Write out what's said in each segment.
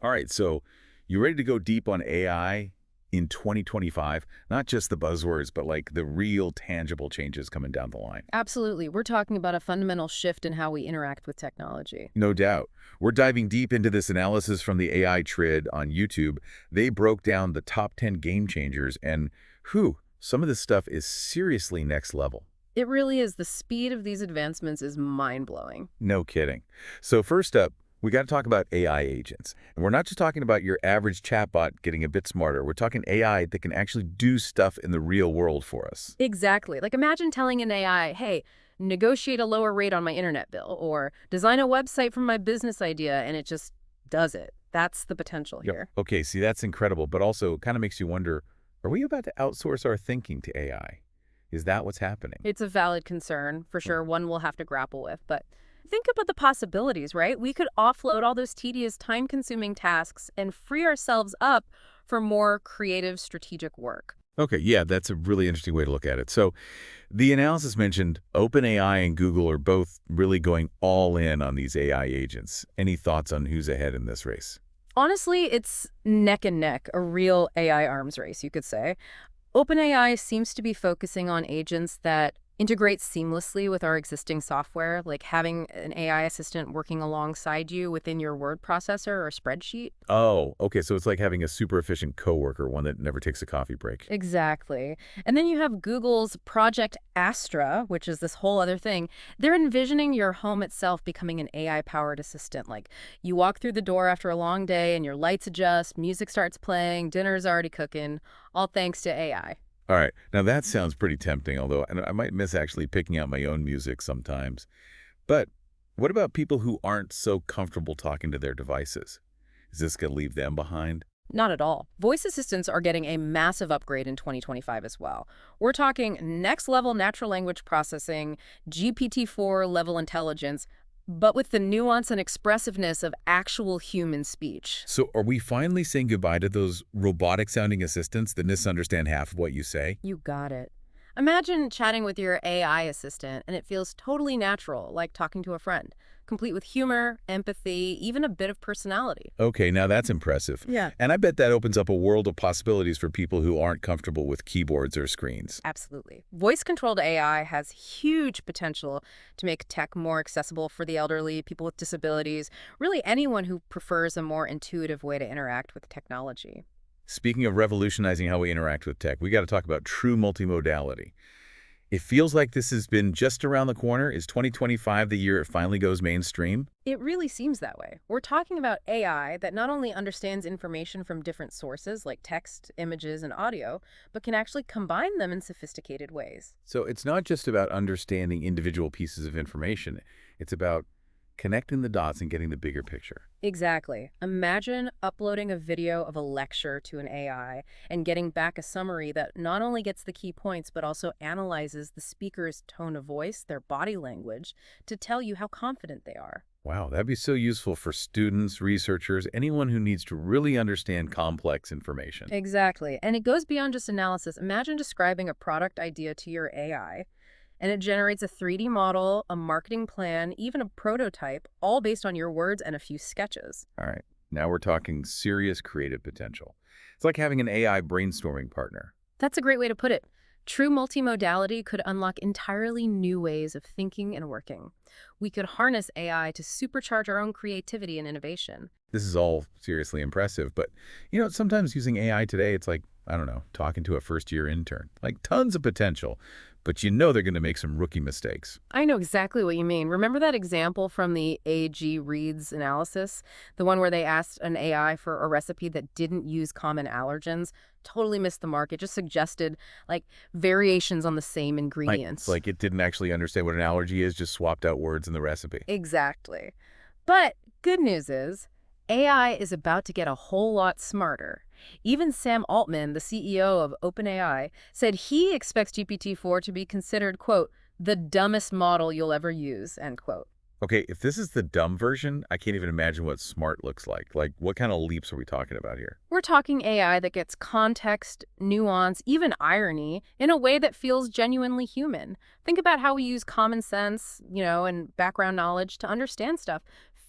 All right, so you ready to go deep on AI in 2025? Not just the buzzwords, but like the real tangible changes coming down the line. Absolutely. We're talking about a fundamental shift in how we interact with technology. No doubt. We're diving deep into this analysis from the AI Trid on YouTube. They broke down the top 10 game changers, and whew, some of this stuff is seriously next level. It really is. The speed of these advancements is mind-blowing. No kidding. So first up, we got to talk about AI agents. And we're not just talking about your average chatbot getting a bit smarter. We're talking AI that can actually do stuff in the real world for us. Exactly. Like imagine telling an AI, hey, negotiate a lower rate on my internet bill, or design a website from my business idea, and it just does it. That's the potential Yep. here. Okay, see, that's incredible, but also kind of makes you wonder, are we about to outsource our thinking to AI? Is that what's happening? It's a valid concern, for Hmm. sure, one we'll have to grapple with. But think about the possibilities, right? We could offload all those tedious, time-consuming tasks and free ourselves up for more creative, strategic work. Okay, yeah, that's a really interesting way to look at it. So the analysis mentioned OpenAI and Google are both really going all in on these AI agents. Any thoughts on who's ahead in this race? Honestly, it's neck and neck, a real AI arms race, you could say. OpenAI seems to be focusing on agents that integrate seamlessly with our existing software, like having an AI assistant working alongside you within your word processor or spreadsheet. Oh, okay, so it's like having a super efficient coworker, one that never takes a coffee break. Exactly. And then you have Google's Project Astra, which is this whole other thing. They're envisioning your home itself becoming an AI-powered assistant. Like you walk through the door after a long day and your lights adjust, music starts playing, dinner's already cooking, all thanks to AI. All right, now that sounds pretty tempting, although and I might miss actually picking out my own music sometimes. But what about people who aren't so comfortable talking to their devices? Is this going to leave them behind? Not at all. Voice assistants are getting a massive upgrade in 2025 as well. We're talking next level natural language processing, GPT-4 level intelligence, but with the nuance and expressiveness of actual human speech. So are we finally saying goodbye to those robotic-sounding assistants that misunderstand half of what you say? You got it. Imagine chatting with your AI assistant and it feels totally natural, like talking to a friend, complete with humor, empathy, even a bit of personality. Okay, now that's impressive. Yeah. And I bet that opens up a world of possibilities for people who aren't comfortable with keyboards or screens. Absolutely. Voice-controlled AI has huge potential to make tech more accessible for the elderly, people with disabilities, really anyone who prefers a more intuitive way to interact with technology. Speaking of revolutionizing how we interact with tech, we got to talk about true multimodality. It feels like this has been just around the corner. Is 2025 the year it finally goes mainstream? It really seems that way. We're talking about AI that not only understands information from different sources like text, images, and audio, but can actually combine them in sophisticated ways. So it's not just about understanding individual pieces of information. It's about connecting the dots and getting the bigger picture. Exactly. Imagine uploading a video of a lecture to an AI and getting back a summary that not only gets the key points, but also analyzes the speaker's tone of voice, their body language, to tell you how confident they are. Wow, that'd be so useful for students, researchers, anyone who needs to really understand complex information. Exactly. And it goes beyond just analysis. Imagine describing a product idea to your AI, and it generates a 3D model, a marketing plan, even a prototype, all based on your words and a few sketches. All right, now we're talking serious creative potential. It's like having an AI brainstorming partner. That's a great way to put it. True multimodality could unlock entirely new ways of thinking and working. We could harness AI to supercharge our own creativity and innovation. This is all seriously impressive, but sometimes using AI today, it's like, I don't know, talking to a first-year intern. Like tons of potential, but they're going to make some rookie mistakes. I know exactly what you mean. Remember that example from the AG Reads analysis? The one where they asked an AI for a recipe that didn't use common allergens? Totally missed the mark. It just suggested, like, variations on the same ingredients. Like it didn't actually understand what an allergy is, just swapped out words in the recipe. Exactly. But good news is, AI is about to get a whole lot smarter. Even Sam Altman, the CEO of OpenAI, said he expects GPT-4 to be considered, quote, the dumbest model you'll ever use, end quote. Okay, if this is the dumb version, I can't even imagine what smart looks like. Like, what kind of leaps are we talking about here? We're talking AI that gets context, nuance, even irony in a way that feels genuinely human. Think about how we use common sense, and background knowledge to understand stuff.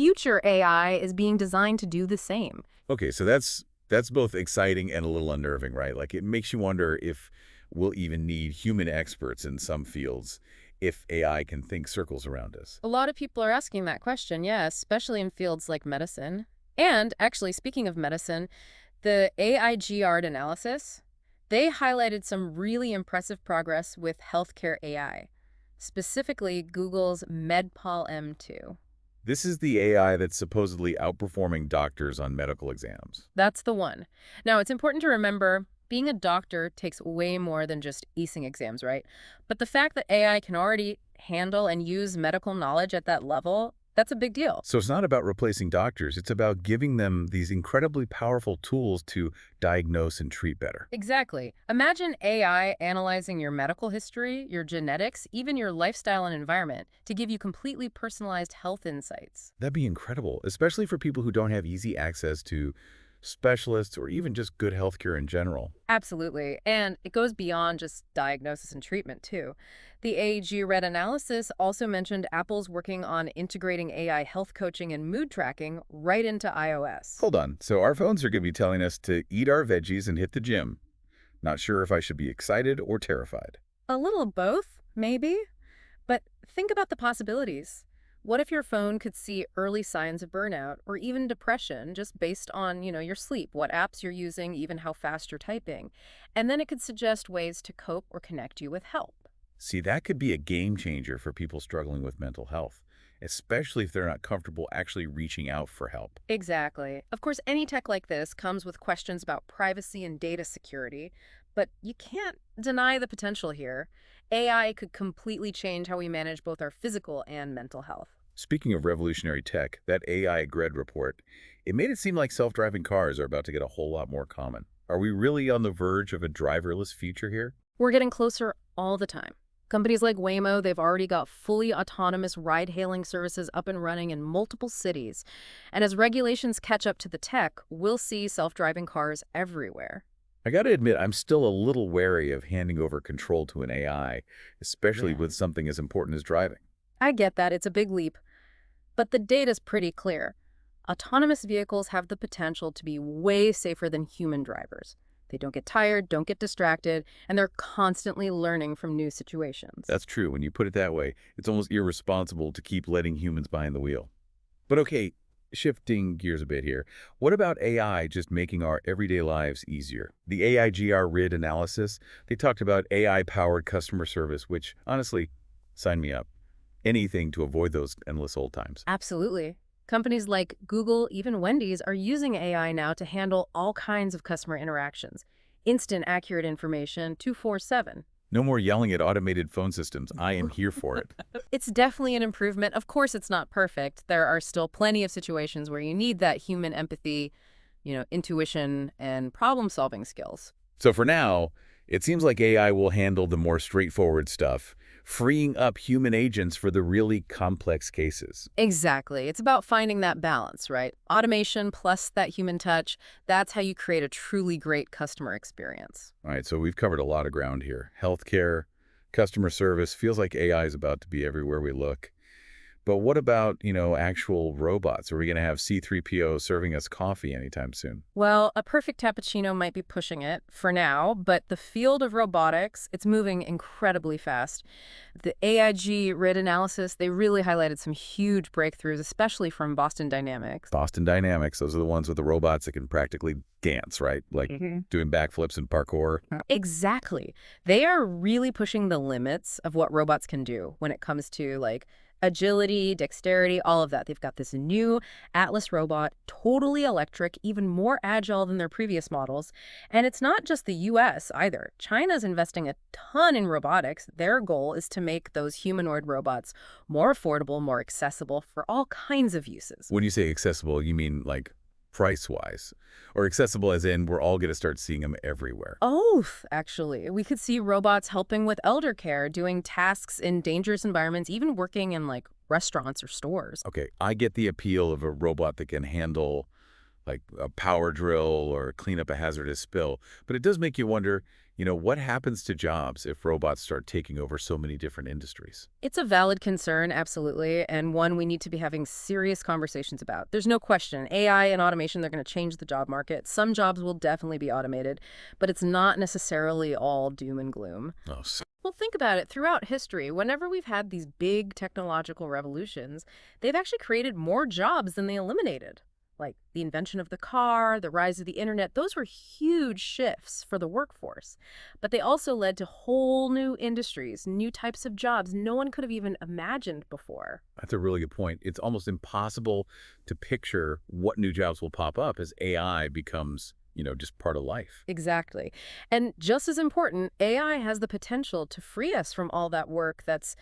future AI is being designed to do the same. Okay, so that's both exciting and a little unnerving, right? Like it makes you wonder if we'll even need human experts in some fields if AI can think circles around us. A lot of people are asking that question, yeah, especially in fields like medicine. And actually, speaking of medicine, the AIGR analysis, they highlighted some really impressive progress with healthcare AI, specifically Google's MedPal M2. This is the AI that's supposedly outperforming doctors on medical exams. That's the one. Now, it's important to remember being a doctor takes way more than just acing exams, right? But the fact that AI can already handle and use medical knowledge at that level, that's a big deal. So it's not about replacing doctors, it's about giving them these incredibly powerful tools to diagnose and treat better. Exactly. Imagine AI analyzing your medical history, your genetics, even your lifestyle and environment to give you completely personalized health insights. That'd be incredible, especially for people who don't have easy access to specialists or even just good healthcare in general. Absolutely. And it goes beyond just diagnosis and treatment, too. The AEG Red analysis also mentioned Apple's working on integrating AI health coaching and mood tracking right into iOS. Hold on, so our phones are going to be telling us to eat our veggies and hit the gym. Not sure if I should be excited or terrified. A little of both, maybe. But think about the possibilities. What if your phone could see early signs of burnout or even depression just based on, your sleep, what apps you're using, even how fast you're typing? And then it could suggest ways to cope or connect you with help. See, that could be a game changer for people struggling with mental health, especially if they're not comfortable actually reaching out for help. Exactly. Of course, any tech like this comes with questions about privacy and data security, but you can't deny the potential here. AI could completely change how we manage both our physical and mental health. Speaking of revolutionary tech, that AI GRED report, it made it seem like self-driving cars are about to get a whole lot more common. Are we really on the verge of a driverless future here? We're getting closer all the time. Companies like Waymo, they've already got fully autonomous ride-hailing services up and running in multiple cities. And as regulations catch up to the tech, we'll see self-driving cars everywhere. I gotta admit, I'm still a little wary of handing over control to an AI, especially Yeah. with something as important as driving. I get that, it's a big leap. But the data's pretty clear. Autonomous vehicles have the potential to be way safer than human drivers. They don't get tired, don't get distracted, and they're constantly learning from new situations. That's true. When you put it that way, it's almost irresponsible to keep letting humans behind the wheel. But okay, shifting gears a bit here. What about AI just making our everyday lives easier? The AIGR RID analysis, they talked about AI-powered customer service, which, honestly, sign me up. Anything to avoid those endless hold times. Absolutely. Companies like Google, even Wendy's, are using AI now to handle all kinds of customer interactions. Instant, accurate information 24/7. No more yelling at automated phone systems. I am here for it. It's definitely an improvement. Of course, it's not perfect. There are still plenty of situations where you need that human empathy, intuition, and problem-solving skills. So for now, it seems like AI will handle the more straightforward stuff, freeing up human agents for the really complex cases. Exactly. It's about finding that balance, right? Automation plus that human touch, that's how you create a truly great customer experience. All right, so we've covered a lot of ground here. Healthcare, customer service, feels like AI is about to be everywhere we look. But what about, actual robots? Are we going to have C-3PO serving us coffee anytime soon? Well, a perfect cappuccino might be pushing it for now, but the field of robotics, it's moving incredibly fast. The AIG RID analysis, they really highlighted some huge breakthroughs, especially from Boston Dynamics. Boston Dynamics, those are the ones with the robots that can practically dance, right? Like doing backflips and parkour. Exactly. They are really pushing the limits of what robots can do when it comes to agility, dexterity, all of that. They've got this new Atlas robot, totally electric, even more agile than their previous models. And it's not just the US either. China's investing a ton in robotics. Their goal is to make those humanoid robots more affordable, more accessible for all kinds of uses. When you say accessible, you mean like price-wise? Or accessible as in we're all going to start seeing them everywhere? Both, actually. We could see robots helping with elder care, doing tasks in dangerous environments, even working in restaurants or stores. Okay, I get the appeal of a robot that can handle like a power drill or clean up a hazardous spill. But it does make you wonder, what happens to jobs if robots start taking over so many different industries? It's a valid concern, absolutely, and one we need to be having serious conversations about. There's no question. AI and automation, they're going to change the job market. Some jobs will definitely be automated, but it's not necessarily all doom and gloom. Oh, Well, think about it. Throughout history, whenever we've had these big technological revolutions, they've actually created more jobs than they eliminated. Like the invention of the car, the rise of the internet, those were huge shifts for the workforce. But they also led to whole new industries, new types of jobs no one could have even imagined before. that's a really good point. It's almost impossible to picture what new jobs will pop up as AI becomes, just part of life. Exactly. And just as important, AI has the potential to free us from all that work that's,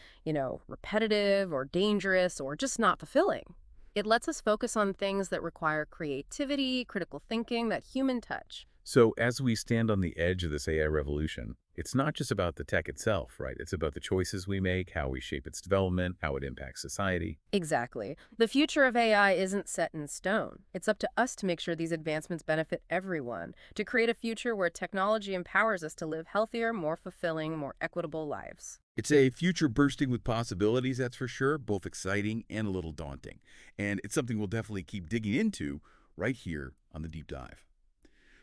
repetitive or dangerous or just not fulfilling. It lets us focus on things that require creativity, critical thinking, that human touch. So as we stand on the edge of this AI revolution, it's not just about the tech itself, right? It's about the choices we make, how we shape its development, how it impacts society. Exactly. The future of AI isn't set in stone. It's up to us to make sure these advancements benefit everyone, to create a future where technology empowers us to live healthier, more fulfilling, more equitable lives. It's a future bursting with possibilities, that's for sure, both exciting and a little daunting. And it's something we'll definitely keep digging into right here on the Deep Dive.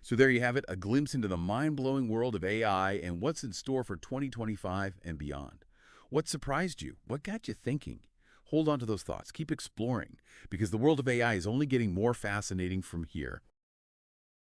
So there you have it, a glimpse into the mind-blowing world of AI and what's in store for 2025 and beyond. What surprised you? What got you thinking? Hold on to those thoughts. Keep exploring, because the world of AI is only getting more fascinating from here.